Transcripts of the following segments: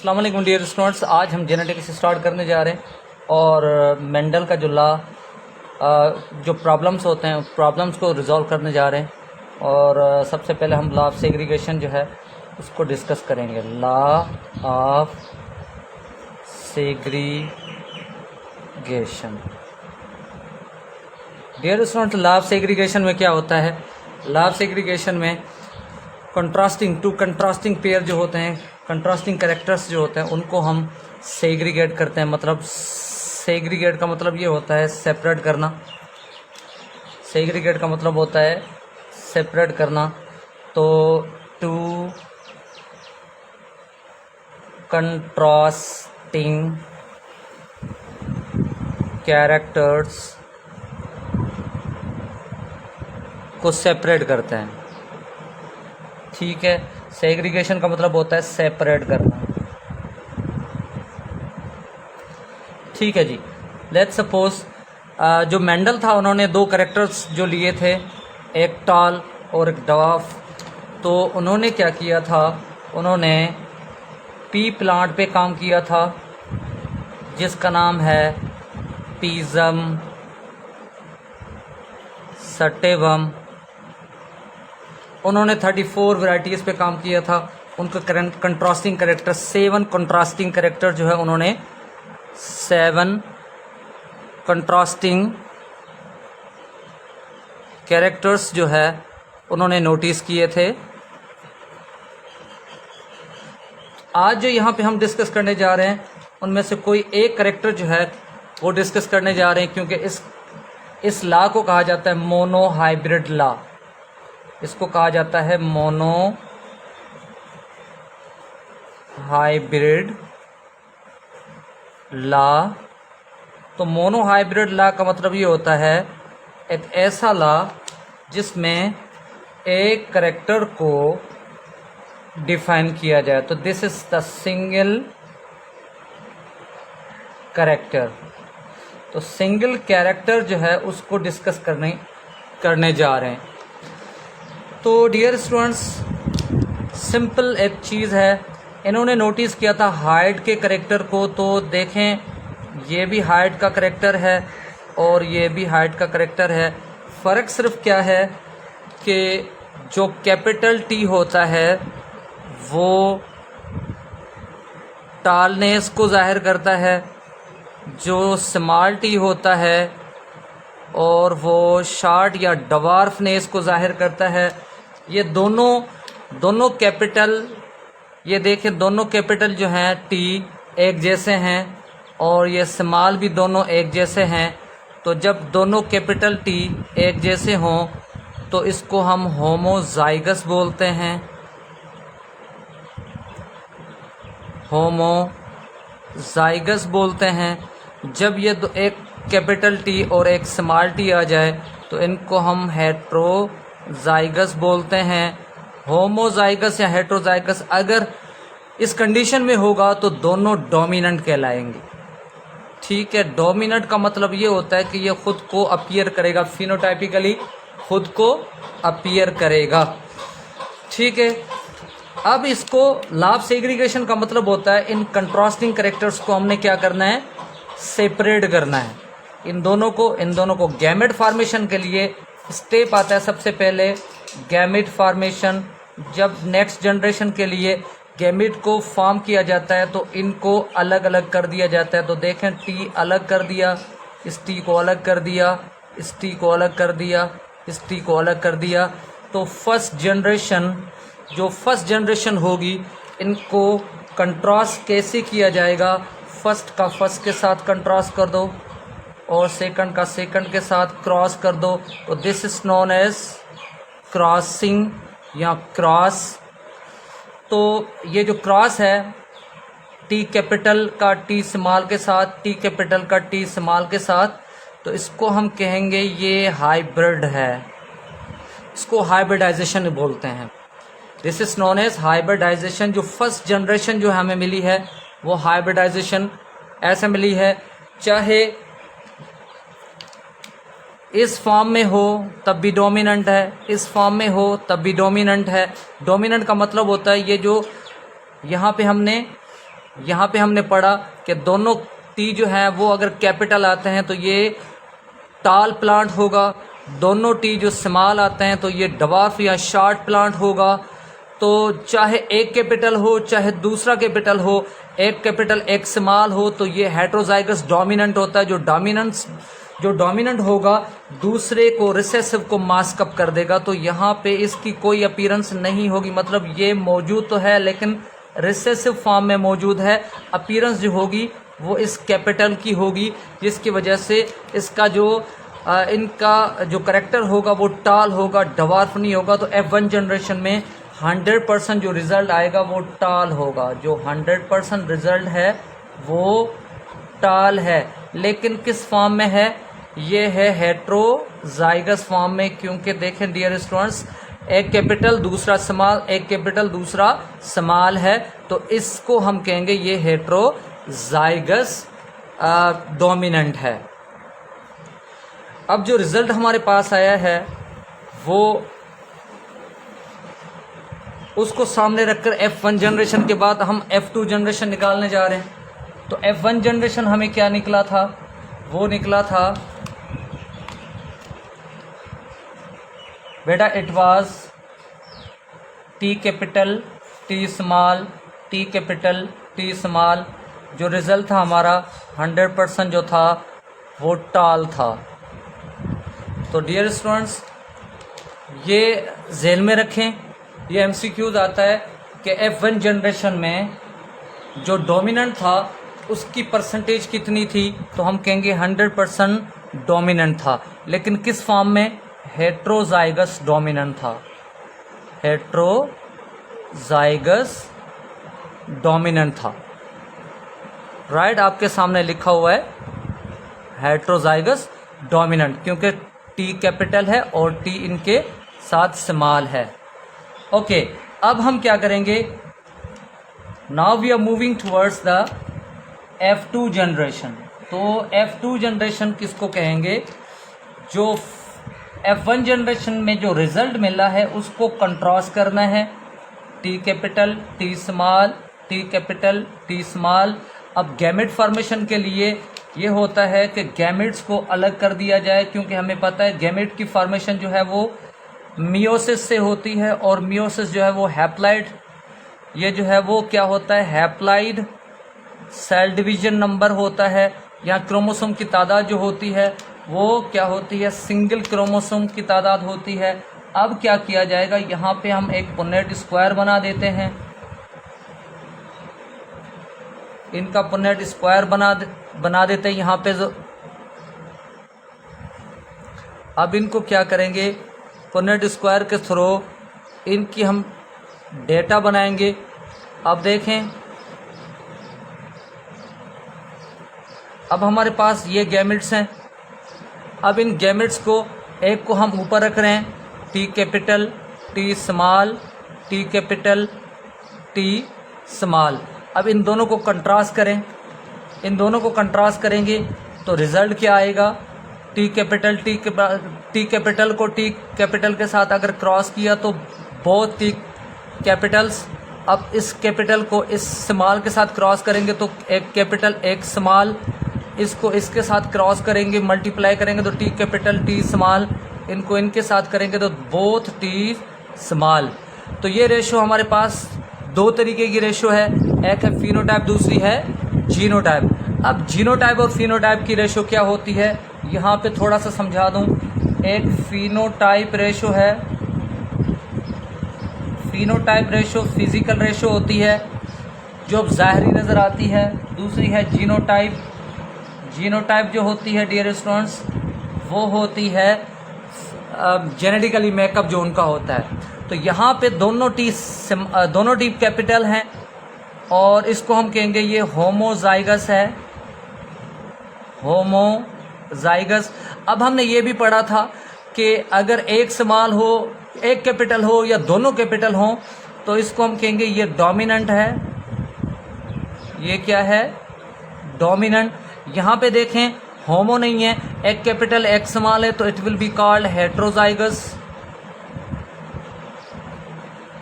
अस्सलाम वालेकुम dear students, आज हम जेनेटिक्स स्टार्ट करने जा रहे हैं और मेंडल का जो प्रॉब्लम्स होते हैं प्रॉब्लम्स को रिजॉल्व करने जा रहे हैं। और सबसे पहले हम लॉ ऑफ सेग्रीगेशन जो है उसको डिस्कस करेंगे। Law of segregation, dear students, law of segregation में क्या होता है? लॉ ऑफ सेग्रीगेशन में कंट्रास्टिंग पेयर जो होते हैं, कंट्रास्टिंग कैरेक्टर्स जो होते हैं, उनको हम सेग्रीगेट करते हैं। मतलब सेग्रीगेट का मतलब ये होता है सेपरेट करना। सेग्रीगेट का मतलब होता है सेपरेट करना। तो टू कंट्रास्टिंग कैरेक्टर्स को सेपरेट करते हैं। ठीक है, सेग्रीगेशन का मतलब होता है सेपरेट करना। ठीक है जी, लेट्स सपोज जो मेंडल था उन्होंने दो कैरेक्टर्स जो लिए थे, एक टॉल और एक डवार्फ। तो उन्होंने क्या किया था, उन्होंने पी प्लांट पे काम किया था जिसका नाम है पीजम सटेवम। उन्होंने 34 वैरायटीज़ पे काम किया था। उनका कंट्रास्टिंग कैरेक्टर 7 कंट्रास्टिंग कैरेक्टर जो है उन्होंने 7 कंट्रास्टिंग कैरेक्टर्स जो है उन्होंने नोटिस किए थे। आज जो यहाँ पे हम डिस्कस करने जा रहे हैं उनमें से कोई एक कैरेक्टर जो है वो डिस्कस करने जा रहे हैं, क्योंकि इस लॉ को कहा जाता है मोनो हाइब्रिड लॉ। इसको कहा जाता है मोनो हाइब्रिड लॉ। तो मोनो हाइब्रिड लॉ का मतलब ये होता है एक ऐसा लॉ जिसमें एक कैरेक्टर को डिफाइन किया जाए। तो this is the single character. तो सिंगल कैरेक्टर जो है उसको डिस्कस करने जा रहे हैं। तो डियर स्टूडेंट्स, सिंपल एक चीज़ है, इन्होंने नोटिस किया था हाइट के कैरेक्टर को। तो देखें, ये भी हाइट का कैरेक्टर है और ये भी हाइट का कैरेक्टर है। फ़र्क सिर्फ क्या है कि जो कैपिटल टी होता है वो टालनेस को जाहिर करता है, जो स्मॉल टी होता है और वो शॉर्ट या डवार्फनेस को जाहिर करता है। ये दोनों कैपिटल, ये देखें, दोनों कैपिटल जो हैं टी एक जैसे हैं और ये स्मॉल भी दोनों एक जैसे हैं। तो जब दोनों कैपिटल टी एक जैसे हों तो इसको हम होमोजाइगस बोलते हैं। होमोजाइगस बोलते हैं। जब ये एक कैपिटल टी और एक स्मॉल टी आ जाए तो इनको हम हेट्रोजाइगस बोलते हैं। होमोजाइगस या हेट्रोजाइगस अगर इस कंडीशन में होगा तो दोनों डोमिनेंट कहलाएंगे। ठीक है, डोमिनेंट का मतलब ये होता है कि ये खुद को अपीयर करेगा, फिनोटाइपिकली खुद को अपीयर करेगा। ठीक है, अब इसको लॉ ऑफ सेग्रीगेशन का मतलब होता है इन कंट्रास्टिंग कैरेक्टर्स को हमने क्या करना है, सेपरेट करना है। इन दोनों को गैमेट फॉर्मेशन के लिए स्टेप आता है सबसे पहले गैमेट फॉर्मेशन। जब नेक्स्ट जनरेशन के लिए गैमेट को फॉर्म किया जाता है तो इनको अलग अलग कर दिया जाता है। तो देखें, टी अलग कर दिया, इस टी को अलग कर दिया, इस टी को अलग कर दिया, इस टी को अलग कर दिया। तो फर्स्ट जनरेशन होगी, इनको कंट्रास्ट कैसे किया जाएगा? फर्स्ट का फर्स्ट के साथ कंट्रास्ट कर दो और सेकंड का सेकंड के साथ क्रॉस कर दो। तो this is known as crossing या क्रॉस। तो ये जो क्रॉस है, टी कैपिटल का टी स्मॉल के साथ, टी कैपिटल का टी स्मॉल के साथ, तो इसको हम कहेंगे ये हाइब्रिड है। इसको हाइब्रिडाइजेशन बोलते हैं। This is known as hybridization. जो फर्स्ट जनरेशन जो हमें मिली है वो हाइब्रिडाइजेशन ऐसे मिली है, चाहे इस फॉर्म में हो तब भी डोमिनेंट है, इस फॉर्म में हो तब भी डोमिनेंट है। डोमिनेंट का मतलब होता है ये जो यहाँ पे हमने यहाँ पे हमने पढ़ा कि दोनों टी जो है वो अगर कैपिटल आते हैं तो ये टाल प्लांट होगा, दोनों टी जो स्मॉल आते हैं तो ये डवार्फ या शॉर्ट प्लांट होगा। तो चाहे एक कैपिटल हो चाहे दूसरा कैपिटल हो, एक कैपिटल एक स्मॉल हो, तो ये हेट्रोजाइगस डोमिनेंट होता है। जो डोमिनेंट होगा दूसरे को रिसेसिव को मास्क अप कर देगा। तो यहाँ पे इसकी कोई अपीयरेंस नहीं होगी, मतलब ये मौजूद तो है लेकिन रिसेसिव फॉर्म में मौजूद है। अपीयरेंस जो होगी वो इस कैपिटल की होगी, जिसकी वजह से इसका जो इनका जो करेक्टर होगा वो टाल होगा, डवार्फ नहीं होगा। तो F1 जनरेशन में 100% जो रिजल्ट आएगा वो टाल होगा। जो 100% रिजल्ट है वो टाल है, लेकिन किस फॉर्म में है? ये है हेट्रोजाइगस फॉर्म में। क्योंकि देखें डियर स्टूडेंट्स, एक कैपिटल दूसरा स्मॉल, एक कैपिटल दूसरा स्मॉल है, तो इसको हम कहेंगे ये हेट्रोजाइगस डोमिनेंट है। अब जो रिजल्ट हमारे पास आया है वो उसको सामने रखकर F1 जनरेशन के बाद हम F2 जनरेशन निकालने जा रहे हैं। तो F1 जनरेशन हमें क्या निकला था? वो निकला था बेटा it was T capital T small T capital T small. जो रिजल्ट था हमारा 100% जो था वो टाल था। तो डियर स्टूडेंट्स ये ज़हन में रखें, ये MCQs आता है कि F1 जनरेशन में जो डोमिनेंट था उसकी परसेंटेज कितनी थी, तो हम कहेंगे 100% डोमिनेंट था। लेकिन किस फॉर्म में? हेट्रोजाइगस डोमिनेंट था, हेट्रोजाइगस डोमिनेंट था। राइट, आपके सामने लिखा हुआ है हेट्रोजाइगस डोमिनेंट, क्योंकि T कैपिटल है और T इनके साथ स्मॉल है। ओके, अब हम क्या करेंगे? Now we are moving towards the F2 generation. तो F2 जनरेशन किसको कहेंगे? जो F1 जनरेशन में जो रिजल्ट मिला है उसको कंट्रास्ट करना है। T capital T small, T capital T small. अब गैमेट फॉर्मेशन के लिए ये होता है कि गैमेट्स को अलग कर दिया जाए, क्योंकि हमें पता है गैमेट की फॉर्मेशन जो है वो मियोसिस से होती है, और मियोसिस जो है वो हैप्लाइड, ये जो है वो क्या होता है? हैप्लाइड सेल डिवीजन नंबर होता है। यहाँ क्रोमोसोम की तादाद जो होती है वो क्या होती है? सिंगल क्रोमोसोम की तादाद होती है। अब क्या किया जाएगा? यहाँ पे हम एक पुन्नेट स्क्वायर बना देते हैं, इनका पुन्नेट स्क्वायर बना देते हैं यहाँ पे। अब इनको क्या करेंगे? पुन्नेट स्क्वायर के थ्रू इनकी हम डेटा बनाएंगे। अब देखें, अब हमारे पास ये गैमेट्स हैं। अब इन गैमेट्स को एक को हम ऊपर रख रहे हैं, T capital T small, T capital T small. अब इन दोनों को कंट्रास्ट करें, इन दोनों को कंट्रास्ट करेंगे तो रिजल्ट क्या आएगा? T कैपिटल T कैपिटल को T कैपिटल के साथ अगर क्रॉस किया तो बोथ T कैपिटल्स। अब इस कैपिटल को इस स्मॉल के साथ क्रॉस करेंगे तो एक कैपिटल एक स्मॉल, इसको इसके साथ क्रॉस करेंगे, मल्टीप्लाई करेंगे तो T कैपिटल T स्मॉल, इनको इनके साथ करेंगे तो बोथ T स्मॉल। तो ये रेशो हमारे पास दो तरीके की रेशो है, एक है फिनोटाइप, दूसरी है जीनोटाइप। अब जीनोटाइप और फिनोटाइप की रेशो क्या होती है यहाँ पे थोड़ा सा समझा दूं। एक फिनोटाइप रेशो है, फिनोटाइप रेशो फिजिकल रेशो होती है जो अब ज़ाहरी नज़र आती है। दूसरी है जीनोटाइप। जीनोटाइप जो होती है डियर स्टूडेंट्स वो होती है जेनेटिकली मेकअप जो उनका होता है। तो यहाँ पे दोनों टी कैपिटल हैं और इसको हम कहेंगे ये होमोजाइगस है, होमोजाइगस। अब हमने ये भी पढ़ा था कि अगर एक स्मॉल हो, एक कैपिटल हो या दोनों कैपिटल हो तो इसको हम कहेंगे ये डोमिनेंट है। ये क्या है? डोमिनेंट। यहाँ पे देखें होमो नहीं है, एक कैपिटल एक स्मॉल है तो it will be called heterozygous.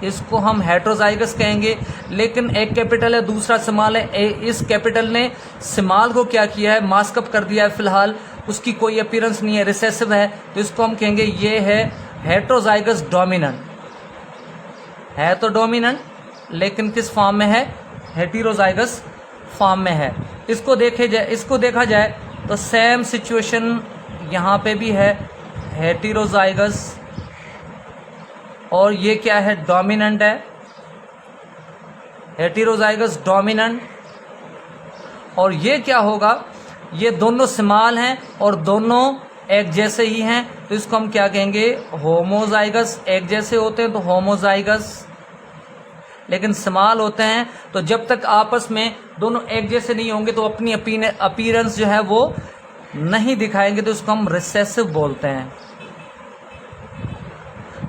इसको हम हेट्रोजाइगस कहेंगे। लेकिन एक कैपिटल है, दूसरा स्मॉल है। इस कैपिटल ने स्मॉल को क्या किया है, मास्कअप कर दिया है, फिलहाल उसकी कोई अपीयरेंस नहीं है, रिसेसिव है, तो इसको हम कहेंगे ये है हेट्रोजाइगस डोमिनेंट। है तो डोमिनेंट लेकिन किस फॉर्म में है, हेटेरोजाइगस फॉर्म में है। इसको देखा जाए तो सेम सिचुएशन यहाँ पे भी है, हेटेरोजाइगस, और ये क्या है, डोमिनेंट है, हेटेरोजाइगस डोमिनेंट। और ये क्या होगा, ये दोनों स्मॉल हैं और दोनों एक जैसे ही हैं, तो इसको हम क्या कहेंगे, होमोजाइगस। एक जैसे होते हैं तो होमोजाइगस, लेकिन स्मॉल होते हैं तो जब तक आपस में दोनों एक जैसे नहीं होंगे तो अपनी अपीयरेंस जो है वो नहीं दिखाएंगे, तो इसको हम रिसेसिव बोलते हैं।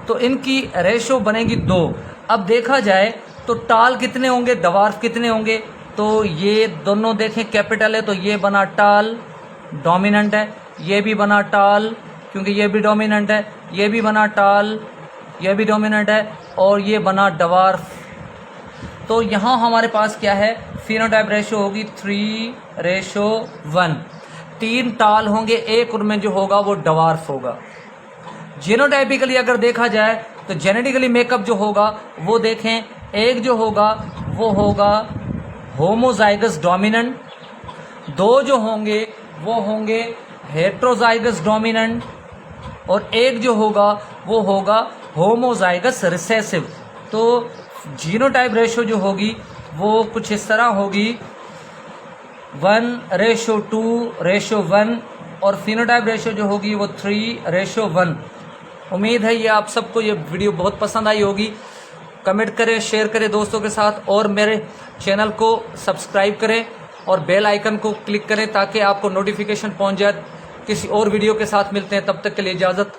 तो इनकी रेशो बनेगी 2। अब देखा जाए तो टाल कितने होंगे, डवार्फ कितने होंगे, तो ये दोनों देखें कैपिटल है तो ये बना टाल, डोमिनेंट है, ये भी बना टाल क्योंकि ये भी डोमिनेंट है, ये भी बना टाल, ये भी डोमिनेंट है, और ये बना डवार्फ। तो यहाँ हमारे पास क्या है, फिनोटाइप रेशो होगी 3:1। 3 टाल होंगे, एक उनमें जो होगा वो डवार्फ होगा। जीनोटाइपिकली अगर देखा जाए तो जेनेटिकली मेकअप जो होगा वो देखें, एक जो होगा वो होगा होमोजाइगस डोमिनेंट, 2 जो होंगे वो होंगे हेट्रोजाइगस डोमिनेंट, और एक जो होगा वो होगा होमोजाइगस रिसेसिव। तो जीनोटाइप रेशो जो होगी वो कुछ इस तरह होगी 1:2:1, और फिनोटाइप रेशो जो होगी वो 3:1। उम्मीद है ये आप सबको ये वीडियो बहुत पसंद आई होगी। कमेंट करें, शेयर करें दोस्तों के साथ, और मेरे चैनल को सब्सक्राइब करें और बेल आइकन को क्लिक करें ताकि आपको नोटिफिकेशन पहुंच जाए। किसी और वीडियो के साथ मिलते हैं, तब तक के लिए इजाज़त।